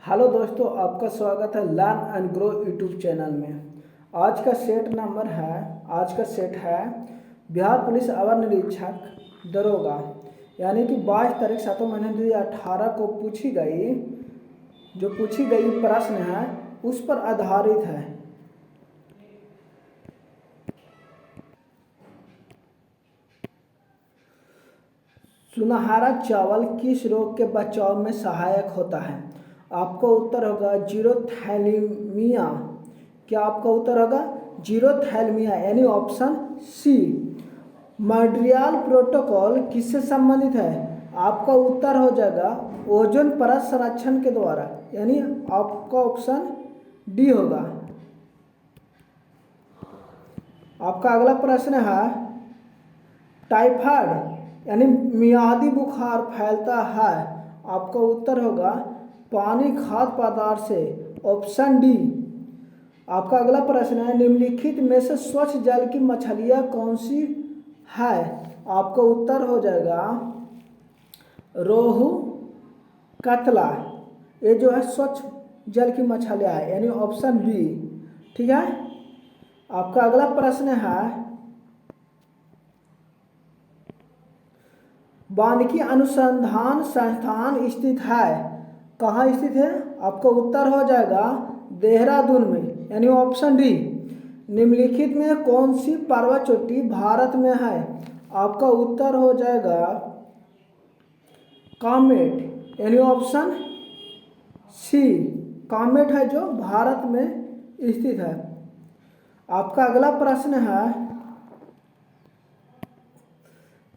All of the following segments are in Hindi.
हेलो दोस्तों, आपका स्वागत है learn and grow YouTube channel में। आज का सेट है बिहार पुलिस अवर निरीक्षक दरोगा, यानी कि 22 तारीख 7 महीने 2018 को पूछी गई प्रश्न है उस पर आधारित है। सुनहरा चावल किस रोग के बचाव में सहायक होता है? आपका उत्तर होगा जीरोथैलेमिया। क्या आपका उत्तर होगा जीरोथैलेमिया, यानी ऑप्शन सी। मॉन्ट्रियल प्रोटोकॉल किससे संबंधित है? आपका उत्तर हो जाएगा ओजोन परत संरक्षण के द्वारा, यानी आपका ऑप्शन डी होगा। आपका अगला प्रश्न है टाइफाइड यानी मियादी बुखार फैलता है? आपका उत्तर होगा पानी खाद्य पदार्थ से, ऑप्शन डी। आपका अगला प्रश्न है निम्नलिखित में से स्वच्छ जल की मछलियाँ कौन सी है? आपका उत्तर हो जाएगा रोहू, कतला। ये जो है स्वच्छ जल की मछलियाँ है, यानी ऑप्शन बी। ठीक है। आपका अगला प्रश्न है वानिकी अनुसंधान संस्थान स्थित है? कहाँ स्थित है? आपका उत्तर हो जाएगा देहरादून में, यानी ऑप्शन डी। निम्नलिखित में कौन सी पर्वत चोटी भारत में है? आपका उत्तर हो जाएगा कामेट, यानी ऑप्शन सी। कामेट है जो भारत में स्थित है। आपका अगला प्रश्न है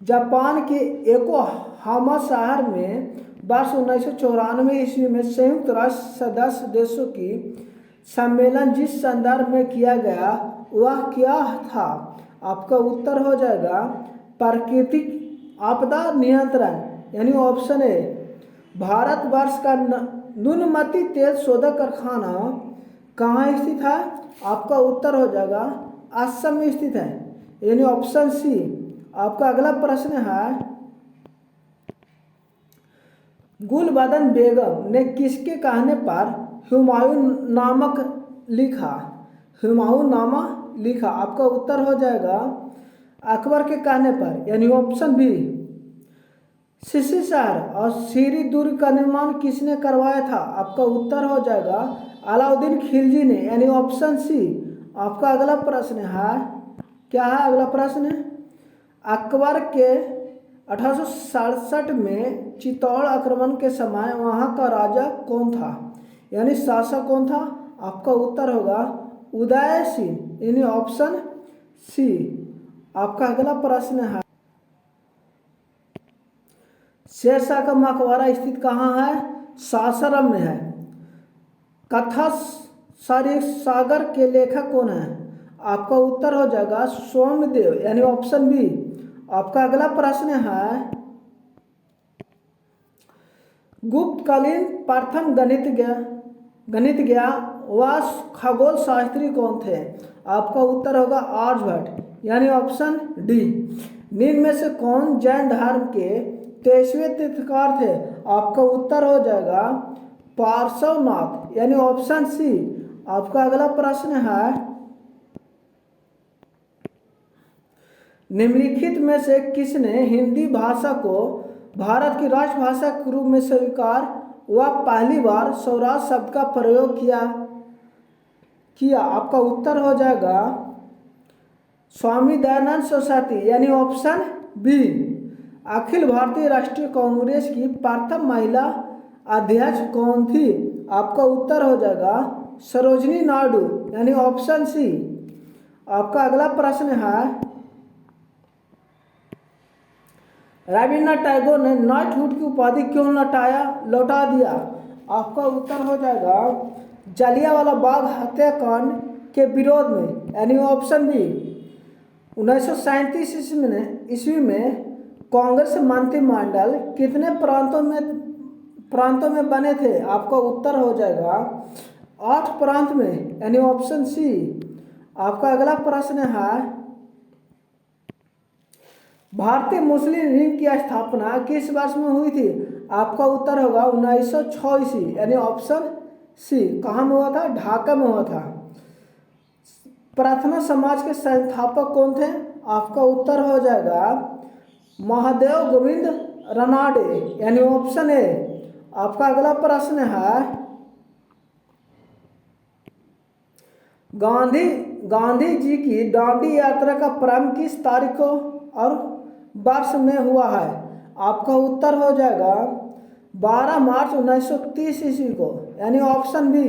जापान के योकोहामा शहर में वर्ष 1994 ईस्वी में संयुक्त राष्ट्र सदस्य देशों की सम्मेलन जिस संदर्भ में किया गया वह क्या था? आपका उत्तर हो जाएगा प्राकृतिक आपदा नियंत्रण, यानी ऑप्शन ए। भारतवर्ष का नुनमती तेल शोधक कारखाना कहाँ स्थित है? आपका उत्तर हो जाएगा असम में स्थित है, यानी ऑप्शन सी। आपका अगला प्रश्न है गुलबदन बेगम ने किसके कहने पर हुमायूं नामा लिखा? आपका उत्तर हो जाएगा अकबर के कहने पर, यानी ऑप्शन बी। सिसी शहर और सीरी दुर्ग का निर्माण किसने करवाया था? आपका उत्तर हो जाएगा अलाउद्दीन खिलजी ने, यानी ऑप्शन सी। आपका अगला प्रश्न है क्या है? अगला प्रश्न अकबर के 1867 में चित्तौड़ आक्रमण के समय वहाँ का राजा कौन था, यानी शासक कौन था? आपका उत्तर होगा उदय सिंह, यानी ऑप्शन सी। आपका अगला प्रश्न है शेरशाह का मकबरा स्थित कहाँ है? सासाराम में है। कथा सागर के लेखक कौन है? आपका उत्तर हो जाएगा सोमदेव, यानी ऑप्शन बी। आपका अगला प्रश्न है गुप्तकालीन प्रथम गणितज्ञ व खगोल शास्त्री कौन थे? आपका उत्तर होगा आर्यभट्ट, यानी ऑप्शन डी। निम्न में से कौन जैन धर्म के 23वें तीर्थंकर थे? आपका उत्तर हो जाएगा पार्श्वनाथ, यानी ऑप्शन सी। आपका अगला प्रश्न है निम्नलिखित में से किसने हिंदी भाषा को भारत की राष्ट्रभाषा के रूप में स्वीकार व पहली बार स्वराज शब्द का प्रयोग किया? आपका उत्तर हो जाएगा स्वामी दयानंद सरस्वती, यानी ऑप्शन बी। अखिल भारतीय राष्ट्रीय कांग्रेस की प्रथम महिला अध्यक्ष कौन थी? आपका उत्तर हो जाएगा सरोजिनी नायडू, यानी ऑप्शन सी। आपका अगला प्रश्न है रविन्द्रनाथ टैगोर ने नाइटहुड की उपाधि क्यों लौटा दिया? आपका उत्तर हो जाएगा जलियांवाला बाग हत्याकांड के विरोध में, यानी ऑप्शन बी। 1937 ईस्वी में कांग्रेस मंत्रिमंडल कितने प्रांतों में बने थे? आपका उत्तर हो जाएगा 8 प्रांत में, यानी ऑप्शन सी। आपका अगला प्रश्न है भारतीय मुस्लिम लीग की स्थापना किस वर्ष में हुई थी? आपका उत्तर होगा 1906 ईस्वी, यानी ऑप्शन सी। कहाँ में हुआ था? ढाका में हुआ था। प्रार्थना समाज के संस्थापक कौन थे? आपका उत्तर हो जाएगा महादेव गोविंद रानडे, यानी ऑप्शन ए। आपका अगला प्रश्न है गांधी जी की दांडी यात्रा का प्रारंभ किस तारीख को और वर्ष में हुआ है? आपका उत्तर हो जाएगा 12 मार्च 1930 ईस्वी को, यानी ऑप्शन बी।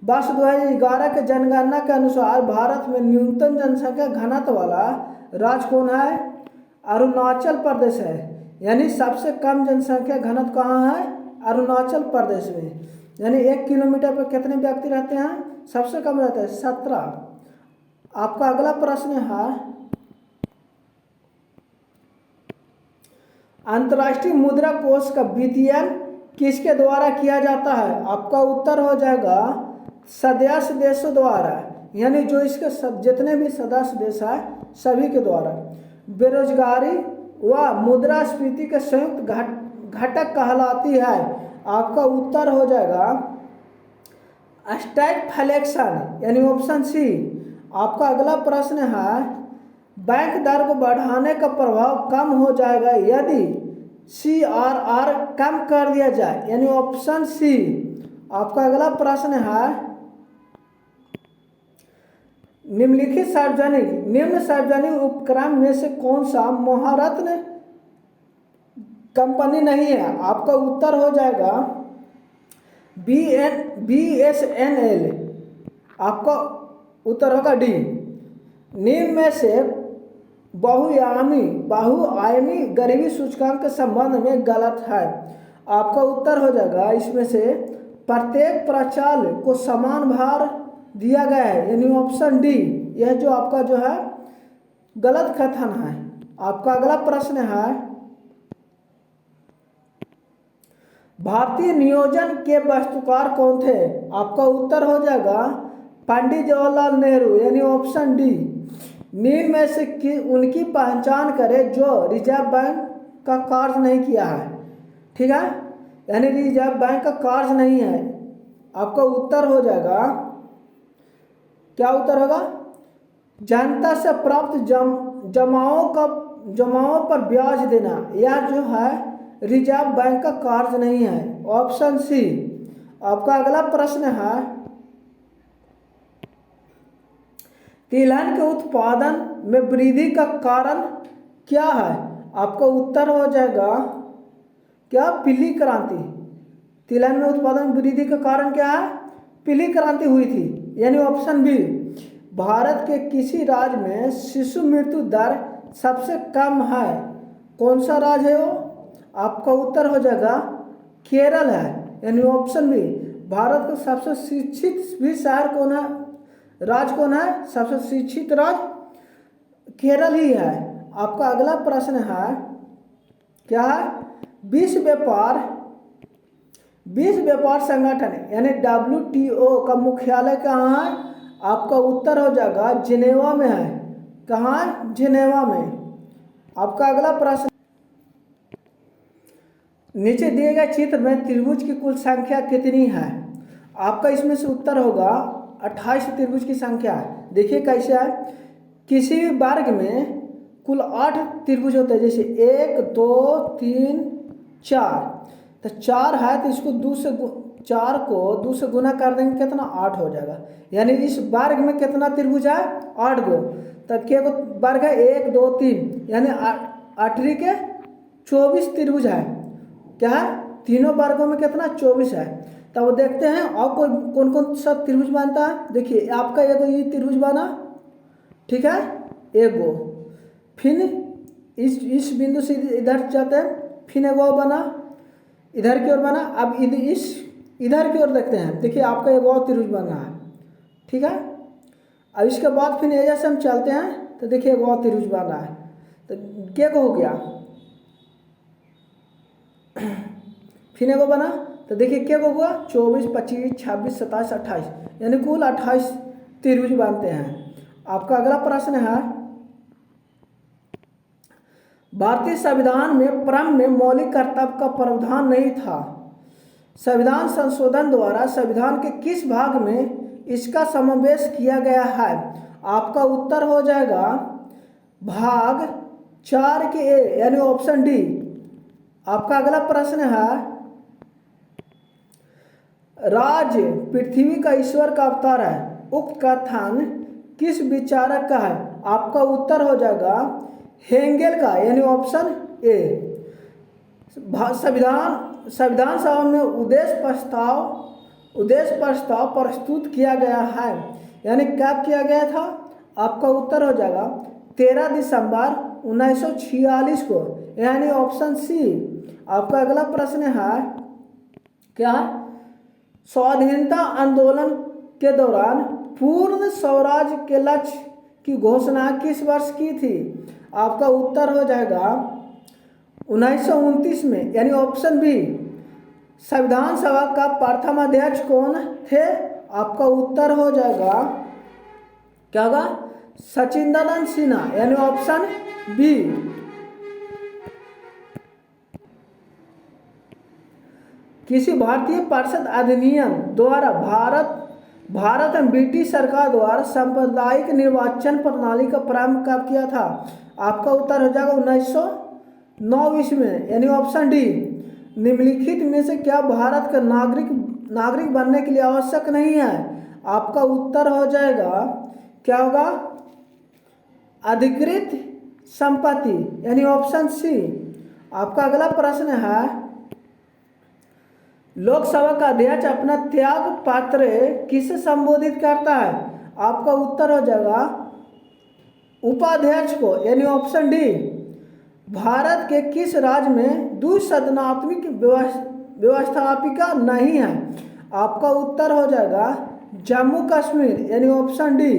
वर्ष 2011 के जनगणना के अनुसार भारत में न्यूनतम जनसंख्या घनत्व वाला राज्य कौन है? अरुणाचल प्रदेश है, यानी सबसे कम जनसंख्या घनत्व कहाँ है? अरुणाचल प्रदेश में। यानी 1 किलोमीटर पर कितने व्यक्ति रहते हैं? सबसे कम रहते हैं 17। आपका अगला प्रश्न है अंतर्राष्ट्रीय मुद्रा कोष का वित्तीयन किसके द्वारा किया जाता है? आपका उत्तर हो जाएगा सदस्य देशों द्वारा, यानी जो इसके जितने भी सदस्य देश है सभी के द्वारा। बेरोजगारी व मुद्रास्फीति के संयुक्त घटक कहलाती है। आपका उत्तर हो जाएगा स्टैगफ्लेशन, यानी ऑप्शन सी। आपका अगला प्रश्न है बैंक दर को बढ़ाने का प्रभाव कम हो जाएगा यदि CRR कम कर दिया जाए, यानी ऑप्शन सी। आपका अगला प्रश्न है निम्न सार्वजनिक उपक्रम में से कौन सा महारत्न कंपनी नहीं है? आपका उत्तर हो जाएगा BSNL। आपका उत्तर होगा डी। निम्न में से बहुआयामी गरीबी सूचकांक के संबंध में गलत है। आपका उत्तर हो जाएगा इसमें से प्रत्येक प्रचाल को समान भार दिया गया है, यानी ऑप्शन डी। यह जो आपका जो है गलत कथन है। आपका अगला प्रश्न है भारतीय नियोजन के वास्तुकार कौन थे? आपका उत्तर हो जाएगा पंडित जवाहरलाल नेहरू, यानी ऑप्शन डी। निम्न में से उनकी पहचान करें जो रिजर्व बैंक का कार्य नहीं किया है। ठीक है, यानी रिजर्व बैंक का कार्य नहीं है। आपका उत्तर हो जाएगा, क्या उत्तर होगा? जनता से प्राप्त जमाओं पर ब्याज देना, यह जो है रिजर्व बैंक का कार्य नहीं है, ऑप्शन सी। आपका अगला प्रश्न है तिलहन के उत्पादन में वृद्धि का कारण क्या है? आपका उत्तर हो जाएगा क्या? पीली क्रांति। तिलहन में उत्पादन में वृद्धि का कारण क्या है? पीली क्रांति हुई थी, यानी ऑप्शन बी। भारत के किसी राज्य में शिशु मृत्यु दर सबसे कम है, कौन सा राज्य है वो? आपका उत्तर हो जाएगा केरल है, यानी ऑप्शन बी। भारत का सबसे शिक्षित भी शहर कौन है? राज्य कौन है? सबसे शिक्षित राज्य केरल ही है। आपका अगला प्रश्न है क्या है? विश्व व्यापार संगठन यानी WTO का मुख्यालय कहाँ है? आपका उत्तर हो जाएगा जिनेवा में है। कहाँ है? जिनेवा में। आपका अगला प्रश्न नीचे दिए गए चित्र में त्रिभुज की कुल संख्या कितनी है? आपका इसमें से उत्तर होगा 28 त्रिभुज की संख्या है। देखिए कैसे है, किसी भी वर्ग में कुल 8 त्रिभुज होते हैं, जैसे 1 2 3 4। तो 4 है तो इसको 4 को 2 से गुना कर देंगे, कितना? 8 हो जाएगा। यानी इस वर्ग में कितना त्रिभुज है? 8 गो। तो क्या वर्ग है? 1 2 3, यानी 8 के 24 त्रिभुज है। क्या है? तीनों वर्गों में कितना? 24 है। तब देखते हैं और कोई कौन कौन सा त्रिभुज बनता है। देखिए आपका एगो ये त्रिभुज बना, ठीक है, एगो। फिर इस बिंदु से इधर जाते हैं, फिर एगो बना, इधर की ओर बना। अब इधर की ओर देखते हैं, देखिए आपका एगो और त्रिभुज बना है, ठीक है। अब इसके बाद फिर ऐसे हम चलते हैं तो देखिए एगो और त्रिभुज बना है। तो क्या हो गया? फिर एगो बना तो देखिए क्या होगा? 24 25 26 27 28, यानी कुल 28 त्रिभुज बनते हैं। आपका अगला प्रश्न है भारतीय संविधान में क्रम में मौलिक कर्तव्य का प्रावधान नहीं था। संविधान संशोधन द्वारा संविधान के किस भाग में इसका समावेश किया गया है? आपका उत्तर हो जाएगा भाग 4 के ए यानी ऑप्शन डी। आपका अगला प्रश्न है, राज पृथ्वी का ईश्वर का अवतार है, उक्त कथन किस विचारक का है? आपका उत्तर हो जाएगा हेगेल का यानी ऑप्शन ए। संविधान सभा में उद्देश्य प्रस्ताव प्रस्तुत किया गया है, यानी कब किया गया था? आपका उत्तर हो जाएगा 13 दिसंबर 1946 को, यानी ऑप्शन सी। आपका अगला प्रश्न है, क्या स्वाधीनता आंदोलन के दौरान पूर्ण स्वराज के लक्ष्य की घोषणा किस वर्ष की थी? आपका उत्तर हो जाएगा 1929 में, यानी ऑप्शन बी। संविधान सभा का प्रथम अध्यक्ष कौन थे? आपका उत्तर हो जाएगा क्या होगा? सचिदानंद सिन्हा, यानी ऑप्शन बी। किसी भारतीय पार्षद अधिनियम द्वारा भारत में ब्रिटिश सरकार द्वारा सांप्रदायिक निर्वाचन प्रणाली का प्रारंभ कब किया था? आपका उत्तर हो जाएगा 1909 ईस्वी में, यानी ऑप्शन डी। निम्नलिखित में से क्या भारत का नागरिक बनने के लिए आवश्यक नहीं है? आपका उत्तर हो जाएगा क्या होगा? अधिकृत संपत्ति, यानी ऑप्शन सी। आपका अगला प्रश्न है, लोकसभा का अध्यक्ष अपना त्याग पत्र किसे संबोधित करता है? आपका उत्तर हो जाएगा उपाध्यक्ष को, यानी ऑप्शन डी। भारत के किस राज्य में द्विसदनात्मक व्यवस्थापिका नहीं है? आपका उत्तर हो जाएगा जम्मू कश्मीर, यानी ऑप्शन डी।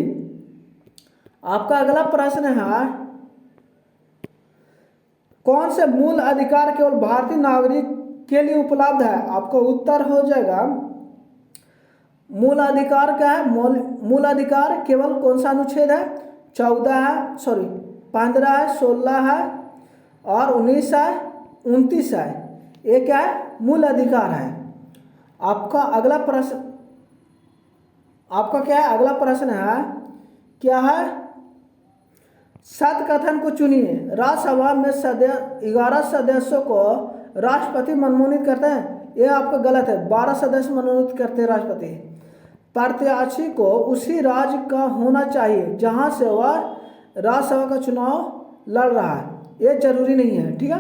आपका अगला प्रश्न है, कौन से मूल अधिकार केवल भारतीय नागरिक के लिए उपलब्ध है? आपका उत्तर हो जाएगा मूल अधिकार क्या है? मूल अधिकार केवल कौन सा अनुच्छेद है? 15 है, 16 है और 19 है, 29 है। ये क्या है? मूल अधिकार है। आपका अगला प्रश्न, आपका क्या है? अगला प्रश्न है, क्या है? सत्य कथन को चुनिए। राज्यसभा में 11 सदस्यों को राष्ट्रपति मनमोनित करते हैं, यह आपका गलत है। 12 सदस्य मनमोनित करते हैं राष्ट्रपति। प्रत्याशी को उसी राज्य का होना चाहिए जहां से वह राज्यसभा का चुनाव लड़ रहा है, यह जरूरी नहीं है, ठीक है।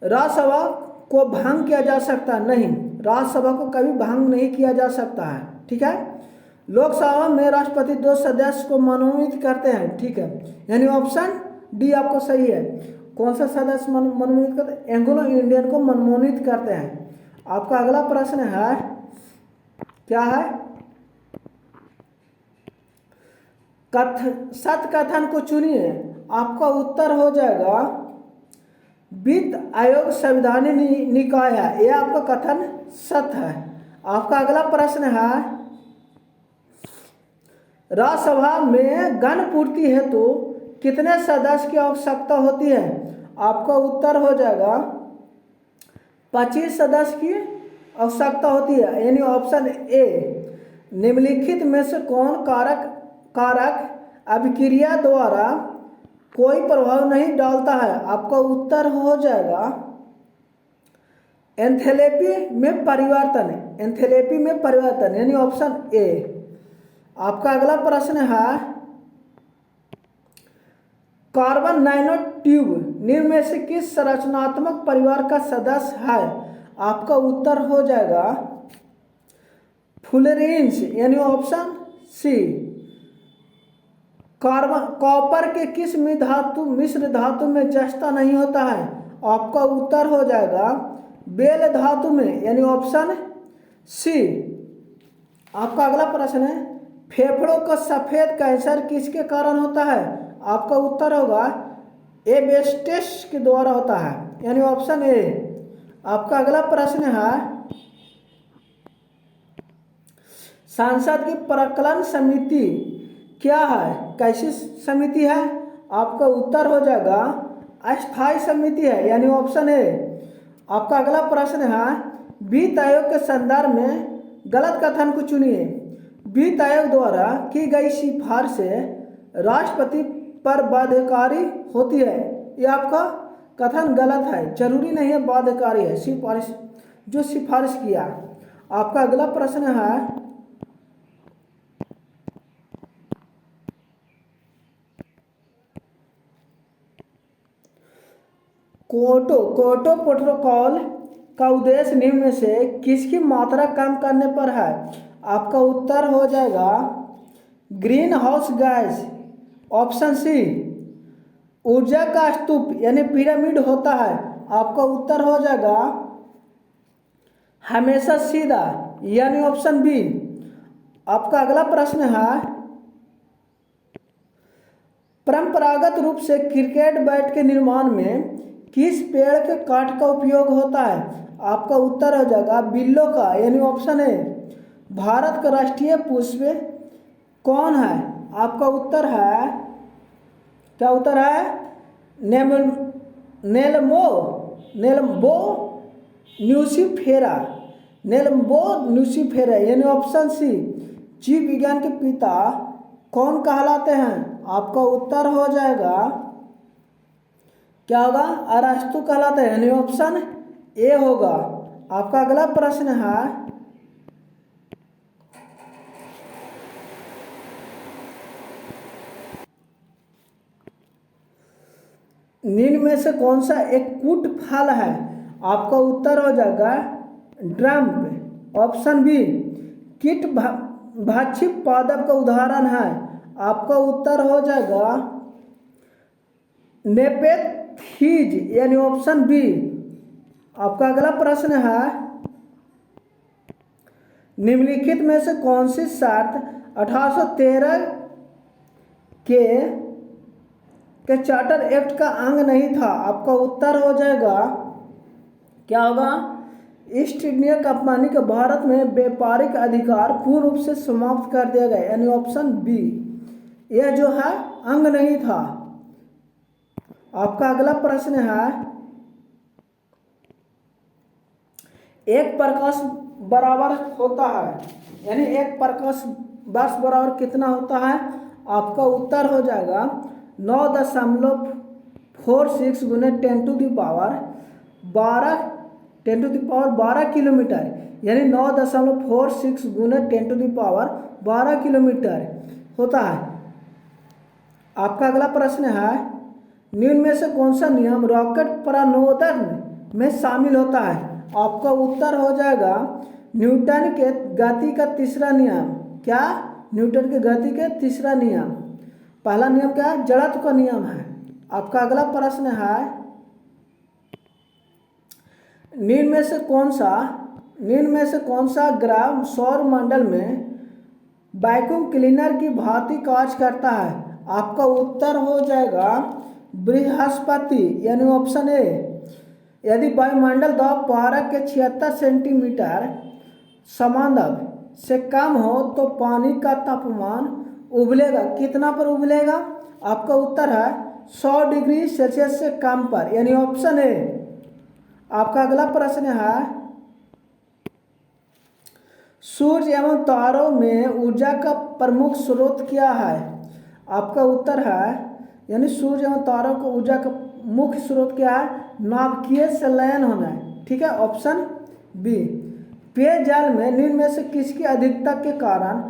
राज्यसभा को भंग किया जा सकता नहीं, राज्यसभा को कभी भंग नहीं किया जा सकता है, ठीक है। लोकसभा में राष्ट्रपति 2 सदस्य को मनोनीत करते हैं, ठीक है, यानी ऑप्शन डी आपको सही है। कौन सा सदस्य मनोनीत करते हैं? एंग्लो इंडियन को मनमोनित करते हैं। आपका अगला प्रश्न है, क्या है? सत्य कथन को चुनिए। आपका उत्तर हो जाएगा वित्त आयोग संवैधानिक निकाय है, यह आपका कथन सत्य है। आपका अगला प्रश्न है, राज्यसभा में गणपूर्ति हेतु कितने सदस्य की आवश्यकता होती है? आपका उत्तर हो जाएगा 25 सदस्य की आवश्यकता होती है, यानी ऑप्शन ए। निम्नलिखित में से कौन कारक अभिक्रिया द्वारा कोई प्रभाव नहीं डालता है? आपका उत्तर हो जाएगा एंथैल्पी में परिवर्तन, यानी ऑप्शन ए। आपका अगला प्रश्न है, कार्बन नैनो ट्यूब निम्न में से किस संरचनात्मक परिवार का सदस्य है? आपका उत्तर हो जाएगा फुलेरीन्स, यानी ऑप्शन सी। कॉपर के किस मिश्र धातु में जस्ता नहीं होता है? आपका उत्तर हो जाएगा बेल धातु में, यानी ऑप्शन सी। आपका अगला प्रश्न है, फेफड़ों का सफेद कैंसर किसके कारण होता है? आपका उत्तर होगा एस्बेस्टस के द्वारा होता है, यानी ऑप्शन ए। आपका अगला प्रश्न है, संसद की प्रकलन समिति क्या है? कैसी समिति है? आपका उत्तर हो जाएगा अस्थायी समिति है, यानी ऑप्शन ए। आपका अगला प्रश्न है, वित्त आयोग के संदर्भ में गलत कथन को चुनिए। वित्त आयोग द्वारा की गई सिफारिशें राष्ट्रपति पर बाध्यकारी होती है। ये आपका कथन गलत है, जरूरी नहीं है बाध्यकारी है सिफारिश, जो सिफारिश किया। आपका अगला प्रश्न है, क्योटो प्रोटोकॉल का उद्देश्य निम्न में से किसकी मात्रा कम करने पर है? आपका उत्तर हो जाएगा greenhouse gas. Option C, ऊर्जा का स्तूप यानी पिरामिड होता है। आपका उत्तर हो जाएगा हमेशा सीधा, यानी ऑप्शन बी। आपका अगला प्रश्न है, परंपरागत रूप से क्रिकेट बैट के निर्माण में किस पेड़ के काठ का उपयोग होता है? आपका उत्तर हो जाएगा बिल्लो का, यानी ऑप्शन ए। भारत का राष्ट्रीय पुष्प कौन है? आपका उत्तर है, क्या उत्तर है? नेलम्बो न्यूसीफेरा, नेलम्बो न्यूसीफेरा, यानी ऑप्शन सी। जीव विज्ञान के पिता कौन कहलाते हैं? आपका उत्तर हो जाएगा, क्या होगा? अरस्तु कहलाते हैं, यानी ऑप्शन ए होगा। आपका अगला प्रश्न है, निम्न में से कौन सा एक कूट फल है? आपका उत्तर हो जाएगा ड्रम्प। ऑप्शन बी, कीट भक्षी पादप का उदाहरण है। आपका उत्तर हो जाएगा नेपेथीज, यानी ऑप्शन बी। आपका अगला प्रश्न है, निम्नलिखित में से कौन सी शर्त 1813 के चार्टर एक्ट का अंग नहीं था? आपका उत्तर हो जाएगा, क्या होगा? ईस्ट इंडिया कंपनी के भारत में व्यापारिक अधिकार पूर्ण रूप से समाप्त कर दिया गया, यानी ऑप्शन बी। यह जो है अंग नहीं था। आपका अगला प्रश्न है, एक प्रकाश बराबर होता है, यानी एक प्रकाश वर्ष बराबर कितना होता है? आपका उत्तर हो जाएगा 9.46 गुने 10⁻12 किलोमीटर, यानी 9.46 गुने 10⁻12 किलोमीटर होता है। आपका अगला प्रश्न है, निम्न में से कौन सा नियम रॉकेट प्रणोदन में शामिल होता है? आपका उत्तर हो जाएगा न्यूटन के गति का तीसरा नियम। क्या? न्यूटन के गति के तीसरा नियम। पहला नियम क्या है? जड़त्व का नियम है। आपका अगला प्रश्न है, निम्न में से कौन सा ग्रह सौर मंडल में वैक्यूम क्लीनर की भांति कार्य करता है? आपका उत्तर हो जाएगा बृहस्पति, यानी ऑप्शन ए। यदि वायुमंडल दबाव पारा के 76 सेंटीमीटर समानव से कम हो तो पानी का तापमान उबलेगा। कितना पर उबलेगा? आपका उत्तर है 100 डिग्री सेल्सियस से कम पर, यानी ऑप्शन ए। आपका अगला प्रश्न है, सूर्य एवं तारों में ऊर्जा का प्रमुख स्रोत क्या है? आपका उत्तर है, यानी सूर्य एवं तारों को ऊर्जा का मुख्य स्रोत क्या है? नाभिकीय संलयन होना है। ठीक है, ऑप्शन बी। पेयजल में निम्न में से किसकी अधिकता के कारण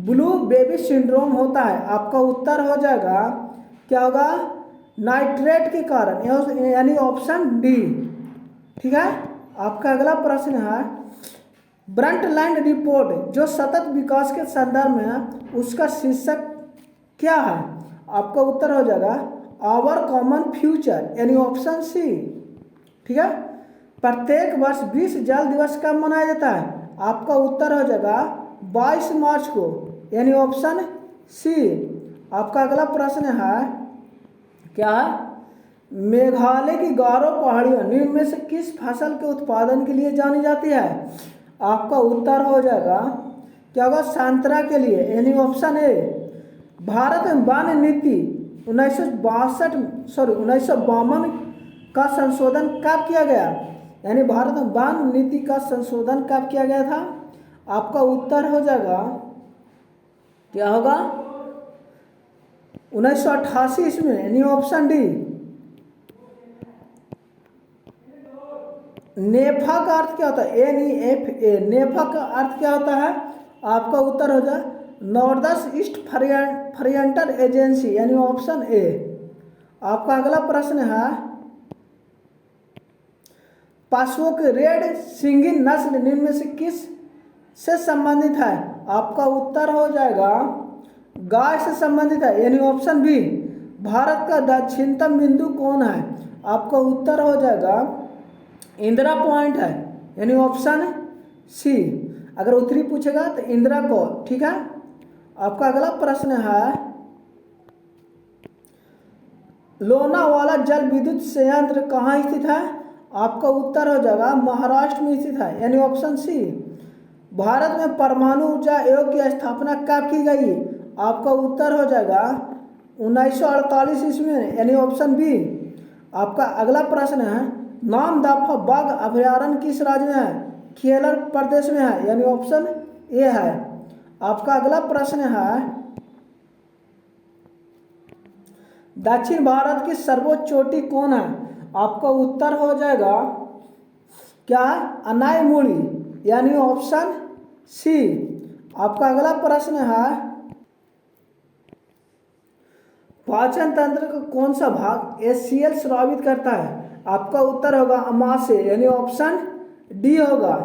ब्लू बेबी सिंड्रोम होता है? आपका उत्तर हो जाएगा, क्या होगा? नाइट्रेट के कारण, यानी ऑप्शन डी। ठीक है। आपका अगला प्रश्न है, ब्रंटलैंड रिपोर्ट जो सतत विकास के संदर्भ में है उसका शीर्षक क्या है? आपका उत्तर हो जाएगा आवर कॉमन फ्यूचर, यानी ऑप्शन सी। ठीक है। प्रत्येक वर्ष 20 जल दिवस कब मनाया जाता है? आपका उत्तर हो जाएगा 22 मार्च को, यानी ऑप्शन सी। आपका अगला प्रश्न है, क्या है? मेघालय की गारो पहाड़ियाँ निम्न में से किस फसल के उत्पादन के लिए जानी जाती है? आपका उत्तर हो जाएगा, क्या होगा? संतरा के लिए, यानी ऑप्शन ए। भारत में वन नीति 1952 का संशोधन कब किया गया, यानी भारत में वन नीति का संशोधन कब किया गया था? आपका उत्तर हो जाएगा, क्या होगा, 1988 ईस्वी में, यानी ऑप्शन डी। नेफा का अर्थ क्या होता है? NEFA, नेफा का अर्थ क्या होता है? आपका उत्तर हो जाए नॉर्थ ईस्ट फ्रंटियर एजेंसी, यानी ऑप्शन ए। आपका अगला प्रश्न है, पशुओं की रेड सिंगिन नस्ल निम्न में से किस से संबंधित है? आपका उत्तर हो जाएगा गाय से संबंधित है, यानी ऑप्शन बी। भारत का दक्षिणतम बिंदु कौन है? आपका उत्तर हो जाएगा इंदिरा पॉइंट है, यानी ऑप्शन सी। अगर उत्तरी पूछेगा तो इंदिरा को, ठीक है। आपका अगला प्रश्न है, लोनावाला जल विद्युत संयंत्र कहाँ स्थित है? आपका उत्तर हो जाएगा महाराष्ट्र में स्थित है, यानी ऑप्शन सी। भारत में परमाणु ऊर्जा आयोग की स्थापना कब की गई? आपका उत्तर हो जाएगा 1948 ईस्वी में, यानी ऑप्शन बी। आपका अगला प्रश्न है, नामदफा बाघ अभयारण्य किस राज्य में है? केरल प्रदेश में है, यानी ऑप्शन ए है। आपका अगला प्रश्न है, दक्षिण भारत की सर्वोच्च चोटी कौन है? आपका उत्तर हो जाएगा क्या? अनायमुड़ी, यानी ऑप्शन सी। आपका अगला प्रश्न है, पाचन तंत्र का कौन सा भाग HCl स्रावित करता है? आपका उत्तर होगा अमाशय, यानी ऑप्शन डी होगा।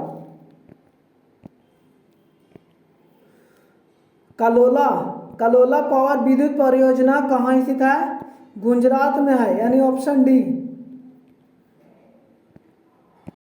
कलोला पावर विद्युत परियोजना कहाँ स्थित है? गुजरात में है, यानी ऑप्शन डी।